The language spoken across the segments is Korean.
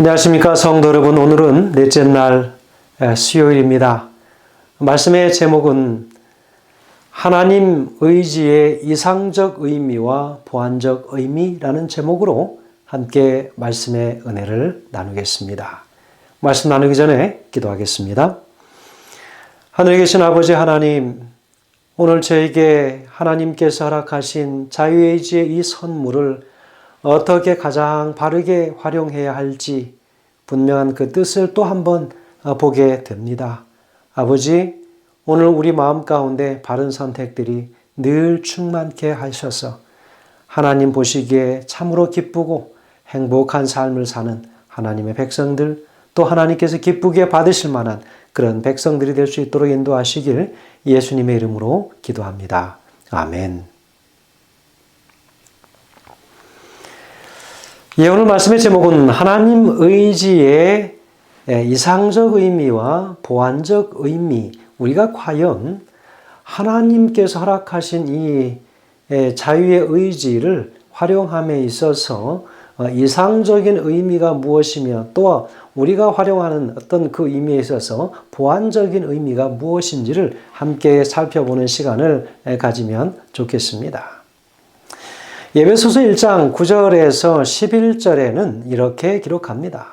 안녕하십니까 성도 여러분. 오늘은 넷째 날 수요일입니다. 말씀의 제목은 하나님 의지의 이상적 의미와 보완적 의미라는 제목으로 함께 말씀의 은혜를 나누겠습니다. 말씀 나누기 전에 기도하겠습니다. 하늘에 계신 아버지 하나님, 오늘 저에게 하나님께서 허락하신 자유의지의 이 선물을 어떻게 가장 바르게 활용해야 할지 분명한 그 뜻을 또 한번 보게 됩니다. 아버지, 오늘 우리 마음 가운데 바른 선택들이 늘 충만케 하셔서 하나님 보시기에 참으로 기쁘고 행복한 삶을 사는 하나님의 백성들, 또 하나님께서 기쁘게 받으실 만한 그런 백성들이 될 수 있도록 인도하시길 예수님의 이름으로 기도합니다. 아멘. 오늘 말씀의 제목은 하나님 의지의 이상적 의미와 보완적 의미, 우리가 과연 하나님께서 허락하신 이 자유의 의지를 활용함에 있어서 이상적인 의미가 무엇이며 또 우리가 활용하는 어떤 그 의미에 있어서 보완적인 의미가 무엇인지를 함께 살펴보는 시간을 가지면 좋겠습니다. 에베소서 1장 9절에서 11절에는 이렇게 기록합니다.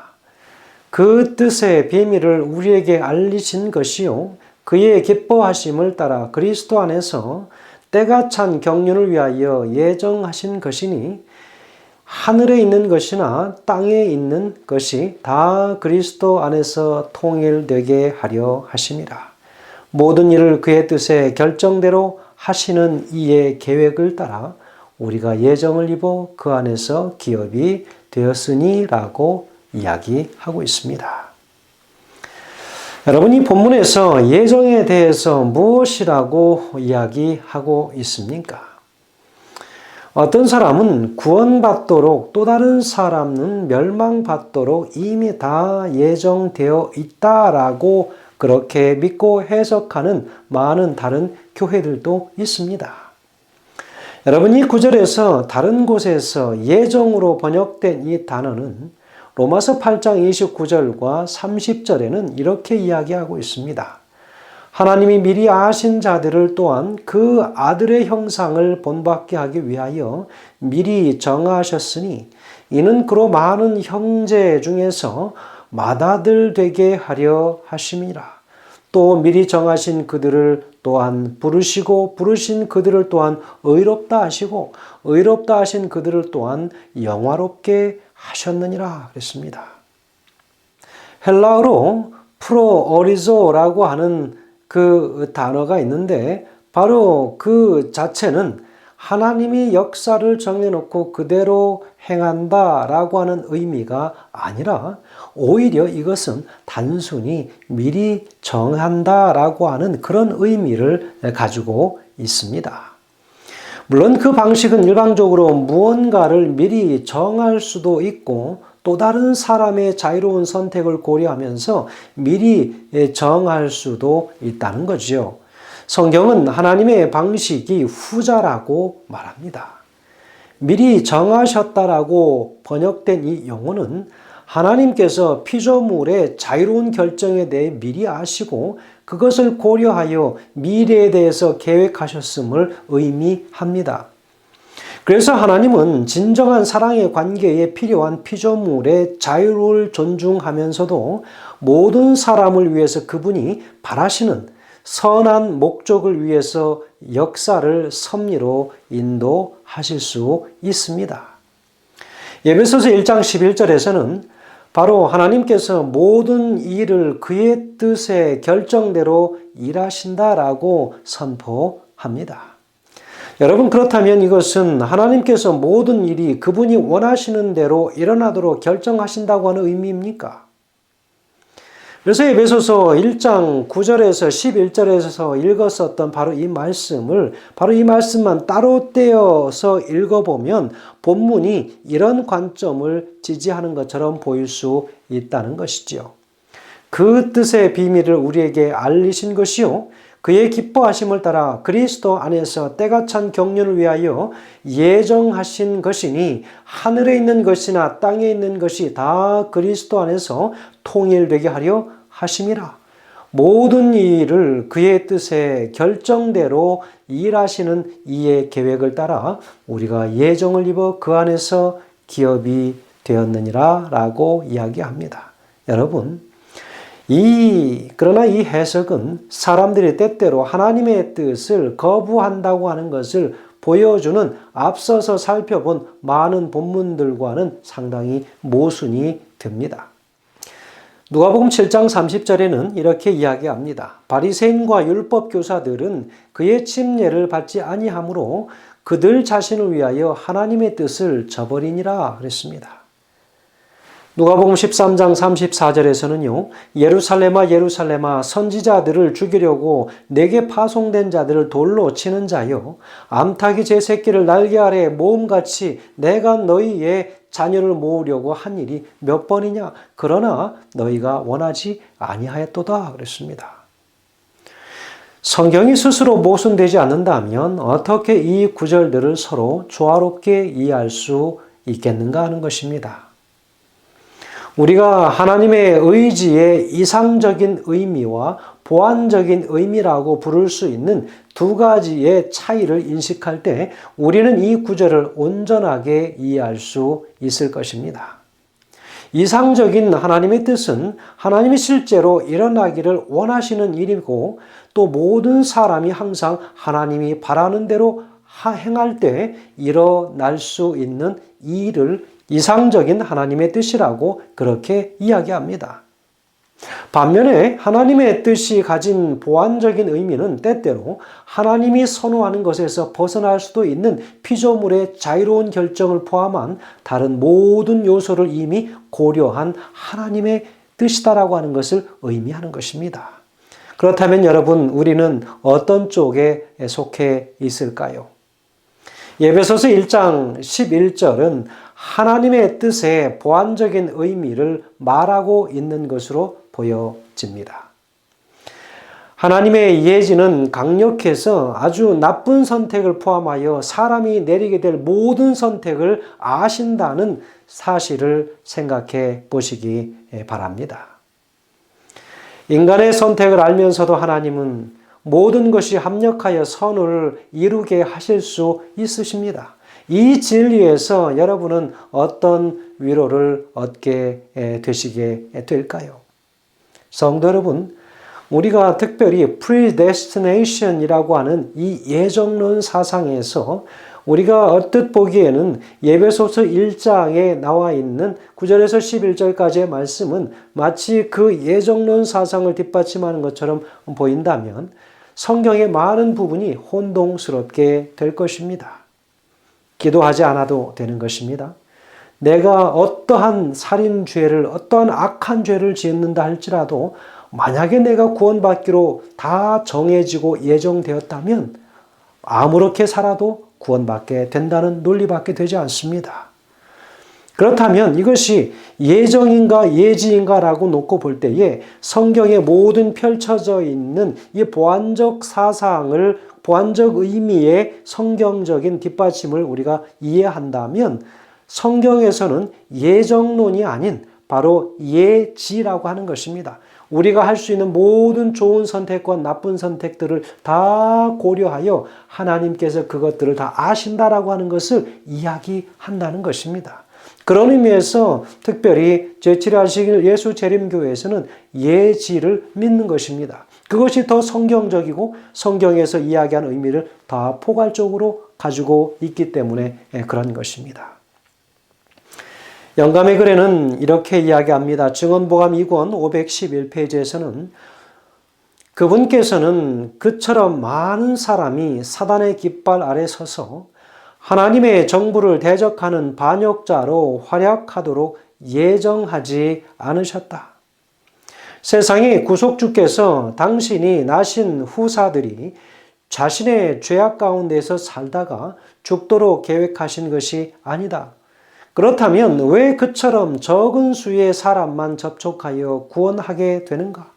그 뜻의 비밀을 우리에게 알리신 것이요 그의 기뻐하심을 따라 그리스도 안에서 때가 찬 경륜을 위하여 예정하신 것이니 하늘에 있는 것이나 땅에 있는 것이 다 그리스도 안에서 통일되게 하려 하심이라. 모든 일을 그의 뜻의 결정대로 하시는 이의 계획을 따라 우리가 예정을 입어 그 안에서 기업이 되었으니 라고 이야기하고 있습니다. 여러분, 이 본문에서 예정에 대해서 무엇이라고 이야기하고 있습니까? 어떤 사람은 구원받도록 또 다른 사람은 멸망받도록 이미 다 예정되어 있다라고 그렇게 믿고 해석하는 많은 다른 교회들도 있습니다. 여러분, 이 구절에서 다른 곳에서 예정으로 번역된 이 단어는 로마서 8장 29절과 30절에는 이렇게 이야기하고 있습니다. 하나님이 미리 아신 자들을 또한 그 아들의 형상을 본받게 하기 위하여 미리 정하셨으니 이는 그로 많은 형제 중에서 맏아들 되게 하려 하심이라. 또 미리 정하신 그들을 또한 부르시고 부르신 그들을 또한 의롭다 하시고 의롭다 하신 그들을 또한 영화롭게 하셨느니라 그랬습니다. 헬라어로 프로어리조라고 하는 그 단어가 있는데 바로 그 자체는 하나님이 역사를 정해놓고 그대로 행한다라고 하는 의미가 아니라 오히려 이것은 단순히 미리 정한다라고 하는 그런 의미를 가지고 있습니다. 물론 그 방식은 일방적으로 무언가를 미리 정할 수도 있고 또 다른 사람의 자유로운 선택을 고려하면서 미리 정할 수도 있다는 거죠. 성경은 하나님의 방식이 후자라고 말합니다. 미리 정하셨다라고 번역된 이 용어는 하나님께서 피조물의 자유로운 결정에 대해 미리 아시고 그것을 고려하여 미래에 대해서 계획하셨음을 의미합니다. 그래서 하나님은 진정한 사랑의 관계에 필요한 피조물의 자유를 존중하면서도 모든 사람을 위해서 그분이 바라시는 선한 목적을 위해서 역사를 섭리로 인도하실 수 있습니다. 에베소서 1장 11절에서는 바로 하나님께서 모든 일을 그의 뜻의 결정대로 일하신다라고 선포합니다. 여러분, 그렇다면 이것은 하나님께서 모든 일이 그분이 원하시는 대로 일어나도록 결정하신다고 하는 의미입니까? 그래서 에베소서 1장 9절에서 11절에서 읽었었던 바로 이 말씀만 따로 떼어서 읽어보면 본문이 이런 관점을 지지하는 것처럼 보일 수 있다는 것이지요. 그 뜻의 비밀을 우리에게 알리신 것이요 그의 기뻐하심을 따라 그리스도 안에서 때가 찬 경륜을 위하여 예정하신 것이니 하늘에 있는 것이나 땅에 있는 것이 다 그리스도 안에서 통일되게 하려 하심이라. 모든 일을 그의 뜻에 결정대로 일하시는 이의 계획을 따라 우리가 예정을 입어 그 안에서 기업이 되었느니라 라고 이야기합니다. 여러분, 그러나 이 해석은 사람들이 때때로 하나님의 뜻을 거부한다고 하는 것을 보여주는 앞서서 살펴본 많은 본문들과는 상당히 모순이 됩니다. 누가복음 7장 30절에는 이렇게 이야기합니다. 바리새인과 율법 교사들은 그의 침례를 받지 아니하므로 그들 자신을 위하여 하나님의 뜻을 저버리니라 그랬습니다. 누가복음 13장 34절에서는요. 예루살렘아 예루살렘아 선지자들을 죽이려고 내게 파송된 자들을 돌로 치는 자여 암탉이 제 새끼를 날개 아래 모음같이 내가 너희의 자녀를 모으려고 한 일이 몇 번이냐 그러나 너희가 원하지 아니하였도다 그랬습니다. 성경이 스스로 모순되지 않는다면 어떻게 이 구절들을 서로 조화롭게 이해할 수 있겠는가 하는 것입니다. 우리가 하나님의 의지의 이상적인 의미와 보완적인 의미라고 부를 수 있는 두 가지의 차이를 인식할 때 우리는 이 구절을 온전하게 이해할 수 있을 것입니다. 이상적인 하나님의 뜻은 하나님이 실제로 일어나기를 원하시는 일이고 또 모든 사람이 항상 하나님이 바라는 대로 행할 때 일어날 수 있는 일을 이상적인 하나님의 뜻이라고 그렇게 이야기합니다. 반면에 하나님의 뜻이 가진 보완적인 의미는 때때로 하나님이 선호하는 것에서 벗어날 수도 있는 피조물의 자유로운 결정을 포함한 다른 모든 요소를 이미 고려한 하나님의 뜻이다라고 하는 것을 의미하는 것입니다. 그렇다면 여러분, 우리는 어떤 쪽에 속해 있을까요? 에베소서 1장 11절은 하나님의 뜻의 보완적인 의미를 말하고 있는 것으로 보여집니다. 하나님의 예지는 강력해서 아주 나쁜 선택을 포함하여 사람이 내리게 될 모든 선택을 아신다는 사실을 생각해 보시기 바랍니다. 인간의 선택을 알면서도 하나님은 모든 것이 합력하여 선을 이루게 하실 수 있으십니다. 이 진리에서 여러분은 어떤 위로를 얻게 되시게 될까요? 성도 여러분, 우리가 특별히 predestination이라고 하는 이 예정론 사상에서 우리가 얼뜻 보기에는 에베소서 1장에 나와 있는 9절에서 11절까지의 말씀은 마치 그 예정론 사상을 뒷받침하는 것처럼 보인다면 성경의 많은 부분이 혼동스럽게 될 것입니다. 기도하지 않아도 되는 것입니다. 내가 어떠한 살인죄를, 어떠한 악한 죄를 짓는다 할지라도 만약에 내가 구원받기로 다 정해지고 예정되었다면 아무렇게 살아도 구원받게 된다는 논리밖에 되지 않습니다. 그렇다면 이것이 예정인가 예지인가라고 놓고 볼 때에 성경에 모든 펼쳐져 있는 이 보완적 사상을, 보완적 의미의 성경적인 뒷받침을 우리가 이해한다면 성경에서는 예정론이 아닌 바로 예지라고 하는 것입니다. 우리가 할 수 있는 모든 좋은 선택과 나쁜 선택들을 다 고려하여 하나님께서 그것들을 다 아신다라고 하는 것을 이야기한다는 것입니다. 그런 의미에서 특별히 제7일 예수 재림교회에서는 예지를 믿는 것입니다. 그것이 더 성경적이고 성경에서 이야기한 의미를 다 포괄적으로 가지고 있기 때문에 그런 것입니다. 영감의 글에는 이렇게 이야기합니다. 증언보감 2권 511페이지에서는 그분께서는 그처럼 많은 사람이 사단의 깃발 아래 서서 하나님의 정부를 대적하는 반역자로 활약하도록 예정하지 않으셨다. 세상의 구속주께서 당신이 나신 후사들이 자신의 죄악 가운데서 살다가 죽도록 계획하신 것이 아니다. 그렇다면 왜 그처럼 적은 수의 사람만 접촉하여 구원하게 되는가?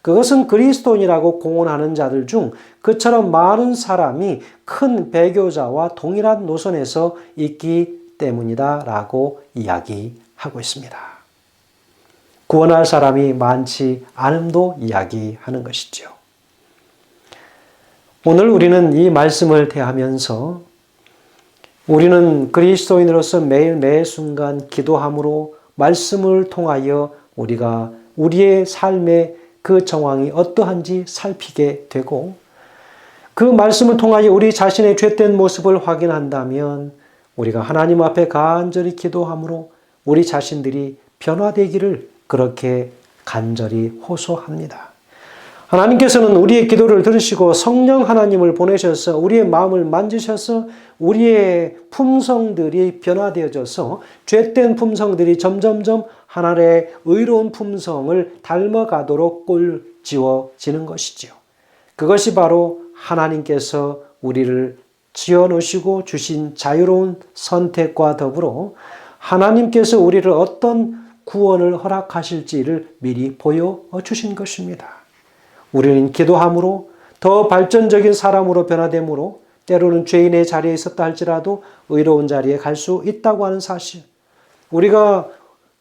그것은 그리스도인이라고 공언하는 자들 중 그처럼 많은 사람이 큰 배교자와 동일한 노선에서 있기 때문이다 라고 이야기하고 있습니다. 구원할 사람이 많지 않음도 이야기하는 것이죠. 오늘 우리는 이 말씀을 대하면서 우리는 그리스도인으로서 매일 매 순간 기도함으로 말씀을 통하여 우리가 우리의 삶의 그 정황이 어떠한지 살피게 되고 그 말씀을 통하여 우리 자신의 죄된 모습을 확인한다면 우리가 하나님 앞에 간절히 기도함으로 우리 자신들이 변화되기를 그렇게 간절히 호소합니다. 하나님께서는 우리의 기도를 들으시고 성령 하나님을 보내셔서 우리의 마음을 만지셔서 우리의 품성들이 변화되어져서 죄된 품성들이 점점점 하나님의 의로운 품성을 닮아가도록 꼴지어지는 것이지요. 그것이 바로 하나님께서 우리를 지어놓으시고 주신 자유로운 선택과 더불어 하나님께서 우리를 어떤 구원을 허락하실지를 미리 보여주신 것입니다. 우리는 기도함으로 더 발전적인 사람으로 변화되므로 때로는 죄인의 자리에 있었다 할지라도 의로운 자리에 갈 수 있다고 하는 사실. 우리가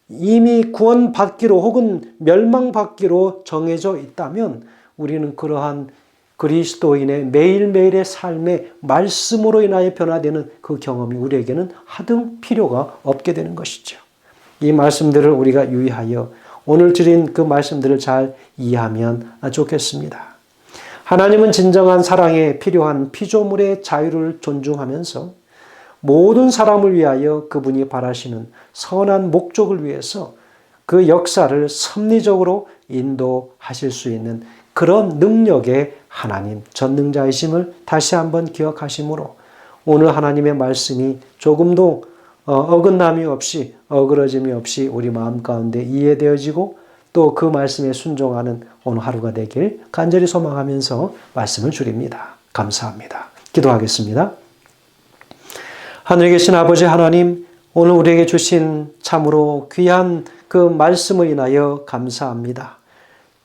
이미 구원받기로 혹은 멸망받기로 정해져 있다면 우리는 그러한 그리스도인의 매일매일의 삶의 말씀으로 인하여 변화되는 그 경험이 우리에게는 하등 필요가 없게 되는 것이죠. 이 말씀들을 우리가 유의하여 오늘 드린 그 말씀들을 잘 이해하면 좋겠습니다. 하나님은 진정한 사랑에 필요한 피조물의 자유를 존중하면서 모든 사람을 위하여 그분이 바라시는 선한 목적을 위해서 그 역사를 섭리적으로 인도하실 수 있는 그런 능력의 하나님 전능자이심을 다시 한번 기억하시므로 오늘 하나님의 말씀이 조금도 어긋남이 없이 어그러짐이 없이 우리 마음 가운데 이해되어지고 또 그 말씀에 순종하는 오늘 하루가 되길 간절히 소망하면서 말씀을 드립니다. 감사합니다. 기도하겠습니다. 하늘에 계신 아버지 하나님, 오늘 우리에게 주신 참으로 귀한 그 말씀을 인하여 감사합니다.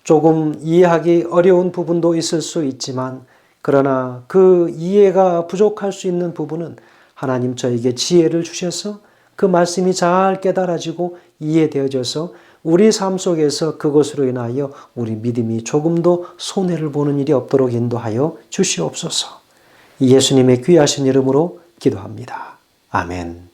조금 이해하기 어려운 부분도 있을 수 있지만 그러나 그 이해가 부족할 수 있는 부분은 하나님 저에게 지혜를 주셔서 그 말씀이 잘 깨달아지고 이해되어져서 우리 삶 속에서 그것으로 인하여 우리 믿음이 조금도 손해를 보는 일이 없도록 인도하여 주시옵소서. 예수님의 귀하신 이름으로 기도합니다. 아멘.